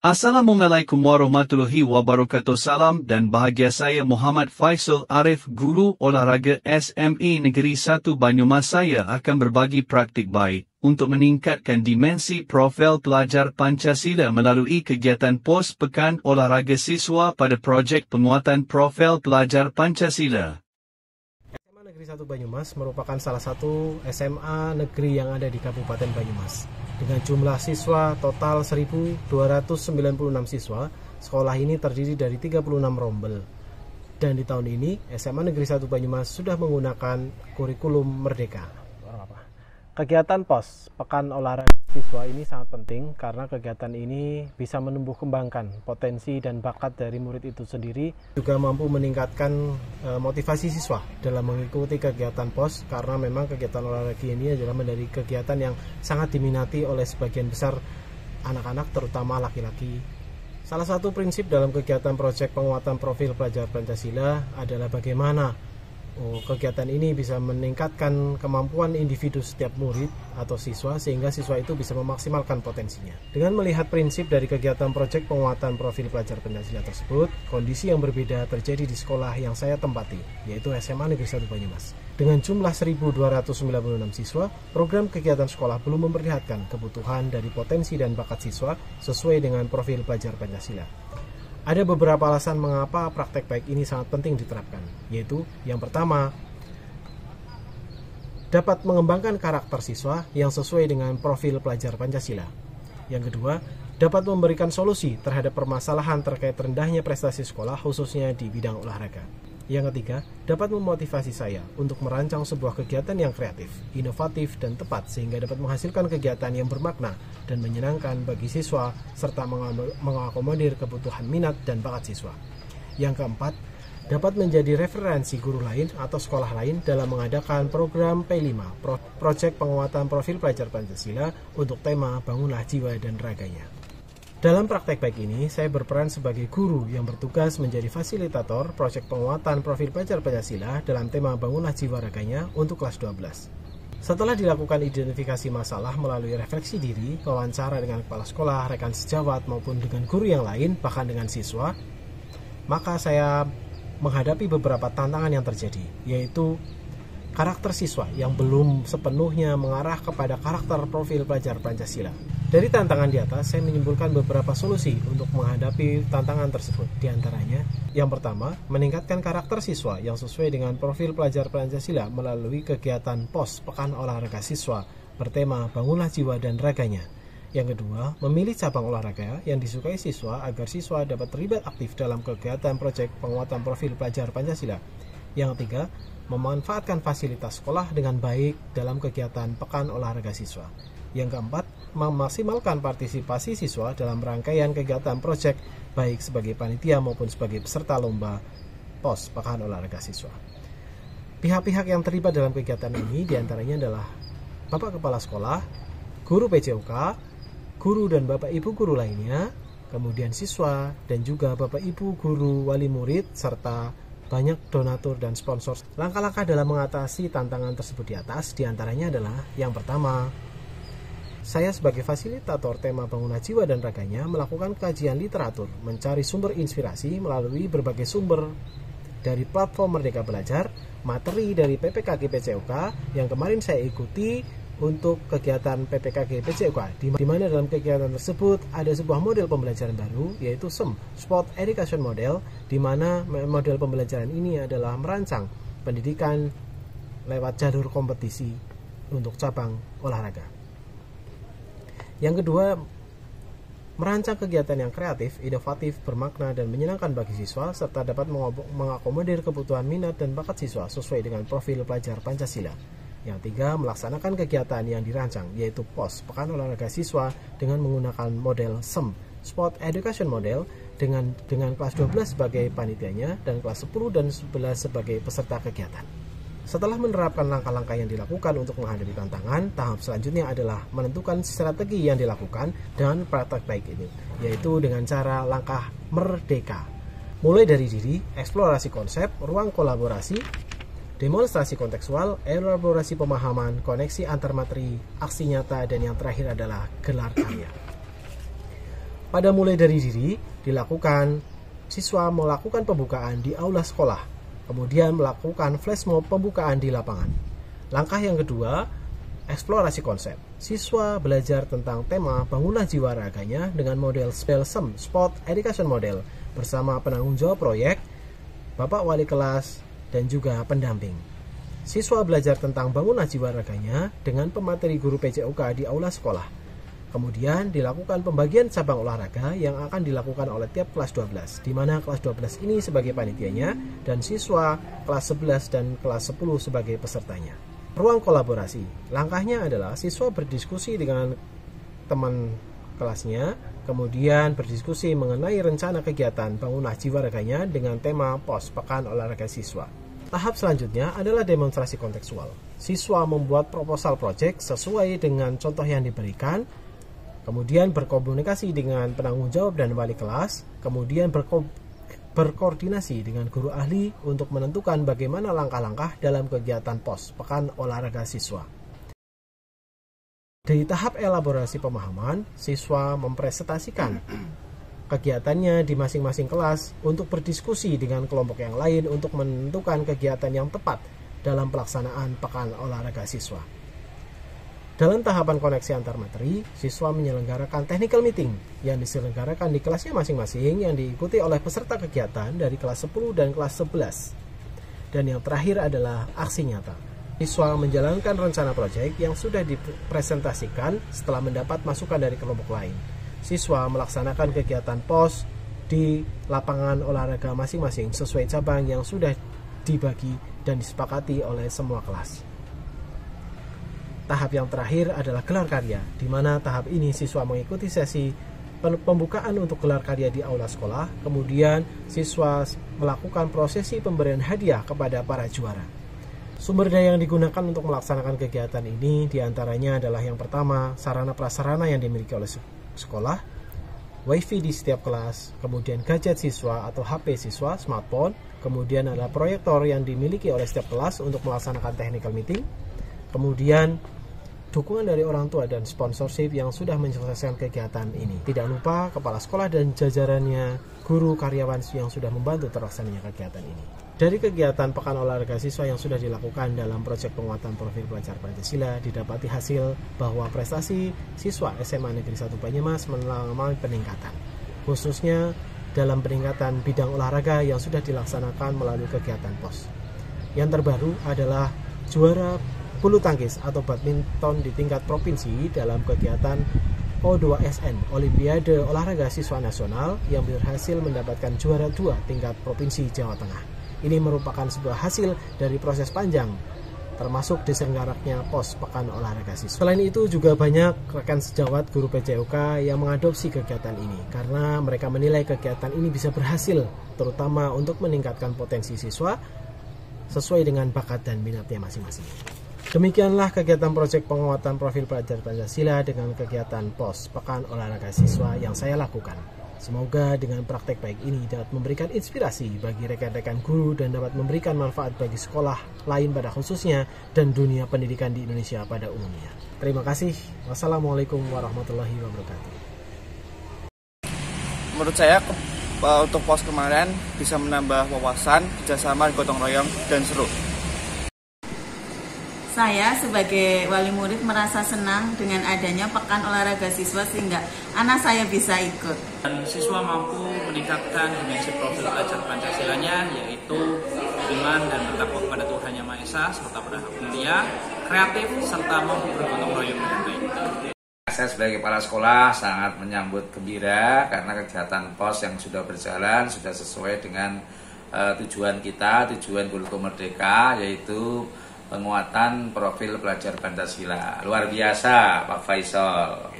Assalamualaikum warahmatullahi wabarakatuh. Salam dan bahagia, saya Muhammad Faisal Arif, Guru Olahraga SME Negeri 1 Banyumas. Saya akan berbagi praktik baik untuk meningkatkan dimensi profil pelajar Pancasila melalui kegiatan POS Pekan Olahraga Siswa pada projek penguatan profil pelajar Pancasila. SMA Negeri 1 Banyumas merupakan salah satu SMA negeri yang ada di Kabupaten Banyumas. Dengan jumlah siswa total 1.296 siswa, sekolah ini terdiri dari 36 rombel. Dan di tahun ini, SMA Negeri 1 Banyumas sudah menggunakan kurikulum Merdeka. Kegiatan POS, Pekan Olahraga Siswa, ini sangat penting karena kegiatan ini bisa menumbuh kembangkan potensi dan bakat dari murid itu sendiri. Juga mampu meningkatkan motivasi siswa dalam mengikuti kegiatan POS karena memang kegiatan olahraga ini adalah menjadi kegiatan yang sangat diminati oleh sebagian besar anak-anak, terutama laki-laki. Salah satu prinsip dalam kegiatan proyek penguatan profil pelajar Pancasila adalah bagaimana kegiatan ini bisa meningkatkan kemampuan individu setiap murid atau siswa sehingga siswa itu bisa memaksimalkan potensinya. Dengan melihat prinsip dari kegiatan proyek penguatan profil pelajar Pancasila tersebut, kondisi yang berbeda terjadi di sekolah yang saya tempati, yaitu SMA Negeri 1 Banyumas. Dengan jumlah 1.296 siswa, program kegiatan sekolah belum memperlihatkan kebutuhan dari potensi dan bakat siswa sesuai dengan profil pelajar Pancasila. Ada beberapa alasan mengapa praktek baik ini sangat penting diterapkan, yaitu yang pertama, dapat mengembangkan karakter siswa yang sesuai dengan profil pelajar Pancasila. Yang kedua, dapat memberikan solusi terhadap permasalahan terkait rendahnya prestasi sekolah khususnya di bidang olahraga. Yang ketiga, dapat memotivasi saya untuk merancang sebuah kegiatan yang kreatif, inovatif, dan tepat sehingga dapat menghasilkan kegiatan yang bermakna dan menyenangkan bagi siswa serta mengakomodir kebutuhan minat dan bakat siswa. Yang keempat, dapat menjadi referensi guru lain atau sekolah lain dalam mengadakan program P5, Projek Penguatan Profil Pelajar Pancasila untuk tema Bangunlah Jiwa dan Raganya. Dalam praktek baik ini, saya berperan sebagai guru yang bertugas menjadi fasilitator proyek penguatan profil pelajar Pancasila dalam tema Bangunlah Jiwa Raganya untuk kelas 12. Setelah dilakukan identifikasi masalah melalui refleksi diri, wawancara dengan kepala sekolah, rekan sejawat, maupun dengan guru yang lain, bahkan dengan siswa, maka saya menghadapi beberapa tantangan yang terjadi, yaitu karakter siswa yang belum sepenuhnya mengarah kepada karakter profil pelajar Pancasila. Dari tantangan di atas, saya menyimpulkan beberapa solusi untuk menghadapi tantangan tersebut. Di antaranya, yang pertama, meningkatkan karakter siswa yang sesuai dengan profil pelajar Pancasila melalui kegiatan POS Pekan Olahraga Siswa bertema Bangunlah Jiwa dan Raganya. Yang kedua, memilih cabang olahraga yang disukai siswa agar siswa dapat terlibat aktif dalam kegiatan proyek penguatan profil pelajar Pancasila. Yang ketiga, memanfaatkan fasilitas sekolah dengan baik dalam kegiatan Pekan Olahraga Siswa. Yang keempat, memaksimalkan partisipasi siswa dalam rangkaian kegiatan proyek baik sebagai panitia maupun sebagai peserta lomba POS Pekan Olahraga Siswa. Pihak-pihak yang terlibat dalam kegiatan ini diantaranya adalah Bapak Kepala Sekolah, Guru PJOK, Guru dan Bapak Ibu Guru lainnya, kemudian siswa dan juga Bapak Ibu Guru Wali Murid serta banyak donatur dan sponsor. Langkah-langkah dalam mengatasi tantangan tersebut di atas diantaranya adalah yang pertama, saya sebagai fasilitator tema Bangunlah Jiwa dan Raganya melakukan kajian literatur, mencari sumber inspirasi melalui berbagai sumber dari platform Merdeka Belajar, materi dari PPKG PCOK yang kemarin saya ikuti untuk kegiatan PPKG PCOK, di mana dalam kegiatan tersebut ada sebuah model pembelajaran baru yaitu SEM, Sport Education Model, di mana model pembelajaran ini adalah merancang pendidikan lewat jalur kompetisi untuk cabang olahraga. Yang kedua, merancang kegiatan yang kreatif, inovatif, bermakna, dan menyenangkan bagi siswa, serta dapat mengakomodir kebutuhan minat dan bakat siswa sesuai dengan profil pelajar Pancasila. Yang tiga, melaksanakan kegiatan yang dirancang, yaitu POS, Pekan Olahraga Siswa, dengan menggunakan model SEM, Sport Education Model, dengan kelas 12 sebagai panitianya, dan kelas 10 dan 11 sebagai peserta kegiatan. Setelah menerapkan langkah-langkah yang dilakukan untuk menghadapi tantangan, tahap selanjutnya adalah menentukan strategi yang dilakukan dengan praktek baik ini, yaitu dengan cara langkah merdeka. Mulai dari diri, eksplorasi konsep, ruang kolaborasi, demonstrasi kontekstual, elaborasi pemahaman, koneksi antar materi, aksi nyata, dan yang terakhir adalah gelar karya. Pada mulai dari diri, siswa melakukan pembukaan di aula sekolah, kemudian melakukan flash mob pembukaan di lapangan. Langkah yang kedua, eksplorasi konsep. Siswa belajar tentang tema bangunlah jiwa raganya dengan model SEM, Sport Education Model, bersama penanggung jawab proyek, Bapak Wali kelas, dan juga pendamping. Siswa belajar tentang bangunlah jiwa raganya dengan pemateri guru PJOK di aula sekolah. Kemudian dilakukan pembagian cabang olahraga yang akan dilakukan oleh tiap kelas 12, di mana kelas 12 ini sebagai panitianya dan siswa kelas 11 dan kelas 10 sebagai pesertanya. Ruang kolaborasi. Langkahnya adalah siswa berdiskusi dengan teman kelasnya, kemudian berdiskusi mengenai rencana kegiatan bangunlah jiwa raganya dengan tema POS, Pekan Olahraga Siswa. Tahap selanjutnya adalah demonstrasi kontekstual. Siswa membuat proposal project sesuai dengan contoh yang diberikan, kemudian berkomunikasi dengan penanggung jawab dan wali kelas, kemudian berkoordinasi dengan guru ahli untuk menentukan bagaimana langkah-langkah dalam kegiatan POS, Pekan Olahraga Siswa. Di tahap elaborasi pemahaman, siswa mempresentasikan kegiatannya di masing-masing kelas untuk berdiskusi dengan kelompok yang lain untuk menentukan kegiatan yang tepat dalam pelaksanaan Pekan Olahraga Siswa. Dalam tahapan koneksi antar materi, siswa menyelenggarakan technical meeting yang diselenggarakan di kelasnya masing-masing yang diikuti oleh peserta kegiatan dari kelas 10 dan kelas 11. Dan yang terakhir adalah aksi nyata. Siswa menjalankan rencana proyek yang sudah dipresentasikan setelah mendapat masukan dari kelompok lain. Siswa melaksanakan kegiatan POS di lapangan olahraga masing-masing sesuai cabang yang sudah dibagi dan disepakati oleh semua kelas. Tahap yang terakhir adalah gelar karya, di mana tahap ini siswa mengikuti sesi pembukaan untuk gelar karya di aula sekolah, kemudian siswa melakukan prosesi pemberian hadiah kepada para juara. Sumber daya yang digunakan untuk melaksanakan kegiatan ini diantaranya adalah yang pertama, sarana-prasarana yang dimiliki oleh sekolah, wifi di setiap kelas, kemudian gadget siswa atau HP siswa, smartphone, kemudian adalah proyektor yang dimiliki oleh setiap kelas untuk melaksanakan technical meeting, kemudian dukungan dari orang tua dan sponsorship yang sudah menyelesaikan kegiatan ini. Tidak lupa kepala sekolah dan jajarannya, guru, karyawan yang sudah membantu terlaksananya kegiatan ini. Dari kegiatan Pekan Olahraga Siswa yang sudah dilakukan dalam proyek penguatan profil pelajar Pancasila, didapati hasil bahwa prestasi siswa SMA Negeri 1 Banyumas mengalami peningkatan, khususnya dalam peningkatan bidang olahraga yang sudah dilaksanakan melalui kegiatan POS. Yang terbaru adalah juara bulu tangkis atau badminton di tingkat provinsi dalam kegiatan O2SN, Olimpiade Olahraga Siswa Nasional, yang berhasil mendapatkan juara 2 tingkat provinsi Jawa Tengah. Ini merupakan sebuah hasil dari proses panjang, termasuk diselenggarakannya POS Pekan Olahraga Siswa. Selain itu juga banyak rekan sejawat guru PJOK yang mengadopsi kegiatan ini, karena mereka menilai kegiatan ini bisa berhasil, terutama untuk meningkatkan potensi siswa sesuai dengan bakat dan minatnya masing-masing. Demikianlah kegiatan proyek penguatan profil pelajar Pancasila dengan kegiatan POS Pekan Olahraga Siswa yang saya lakukan. Semoga dengan praktek baik ini dapat memberikan inspirasi bagi rekan-rekan guru dan dapat memberikan manfaat bagi sekolah lain pada khususnya dan dunia pendidikan di Indonesia pada umumnya. Terima kasih. Wassalamualaikum warahmatullahi wabarakatuh. Menurut saya untuk POS kemarin bisa menambah wawasan, kerjasama, gotong royong, dan seru. Saya sebagai wali murid merasa senang dengan adanya Pekan Olahraga Siswa sehingga anak saya bisa ikut. Dan siswa mampu meningkatkan dimensi profil pelajar Pancasilanya, yaitu iman dan bertakwa kepada Tuhan Yang Maha Esa serta berhak mulia, kreatif serta mampu bergotong royong dengan baik. Saya sebagai kepala sekolah sangat menyambut gembira karena kegiatan POS yang sudah berjalan sudah sesuai dengan tujuan kita, tujuan Kulku Merdeka, yaitu penguatan profil pelajar Pancasila. Luar biasa Pak Faisal.